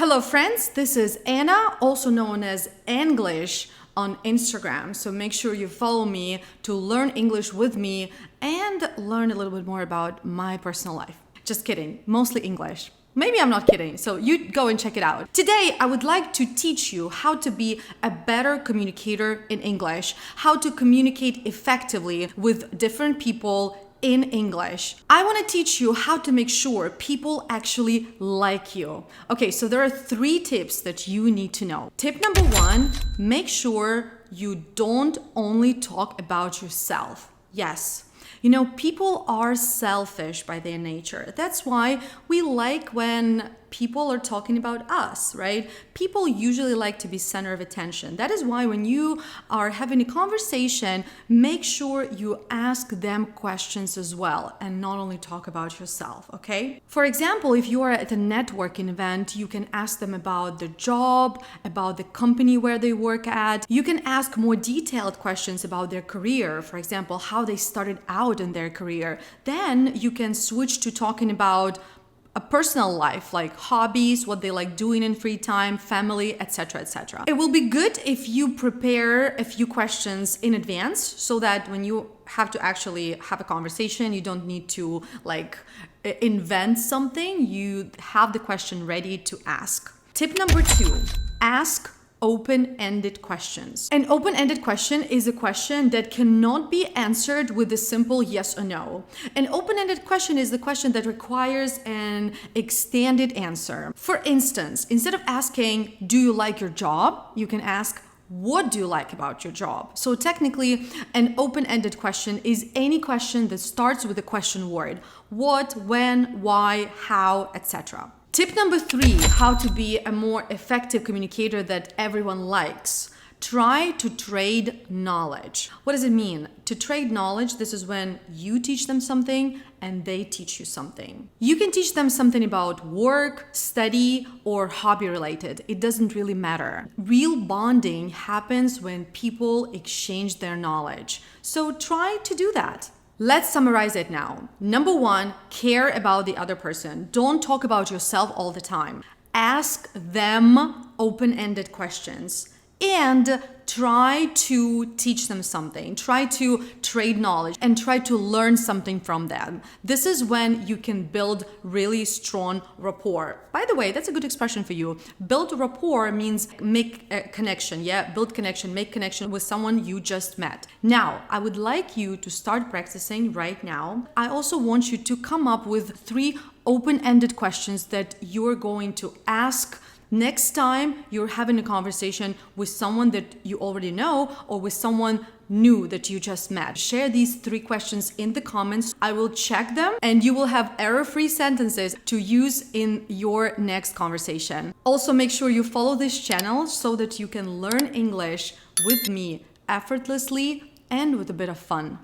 Hello friends, this is Anna, also known as Annglish on Instagram. So make sure you follow me to learn English with me and learn a little bit more about my personal life. Just kidding, mostly English. Maybe I'm not kidding, so you go and check it out. Today, I would like to teach you how to be a better communicator in English, how to communicate effectively with different people in English. I want to teach you how to make sure people actually like you. Okay, so there are 3 tips that you need to know. Tip number 1, make sure you don't only talk about yourself. Yes. You know, people are selfish by their nature. That's why we like when people are talking about us, right? People usually like to be center of attention. That is why when you are having a conversation, make sure you ask them questions as well and not only talk about yourself, okay? For example, if you are at a networking event, you can ask them about the job, about the company where they work at. You can ask more detailed questions about their career, for example, how they started out in their career. Then you can switch to talking about a personal life, like hobbies, what they like doing in free time, family, etc., etc. It will be good if you prepare a few questions in advance so that when you have to actually have a conversation, you don't need to invent something. You have the question ready to ask. Tip number 2, ask open-ended questions. An open-ended question is a question that cannot be answered with a simple yes or no. An open-ended question is the question that requires an extended answer. For instance, instead of asking, do you like your job? You can ask, what do you like about your job? So technically, an open-ended question is any question that starts with a question word. What, when, why, how, etc. Tip number 3, how to be a more effective communicator that everyone likes. Try to trade knowledge. What does it mean? To trade knowledge, this is when you teach them something and they teach you something. You can teach them something about work, study, or hobby related. It doesn't really matter. Real bonding happens when people exchange their knowledge. So try to do that. Let's summarize it now. Number 1, care about the other person. Don't talk about yourself all the time. Ask them open-ended questions and try to teach them something. Try to trade knowledge and try to learn something from them. This is when you can build really strong rapport. By the way, that's a good expression for you. Build rapport means make a connection. Yeah, build connection, make connection with someone you just met. Now, I would like you to start practicing right now. I also want you to come up with 3 open-ended questions that you're going to ask next time you're having a conversation with someone that you already know or with someone new that you just met. Share these 3 questions in the comments. I will check them and you will have error-free sentences to use in your next conversation. Also, make sure you follow this channel so that you can learn English with me effortlessly and with a bit of fun.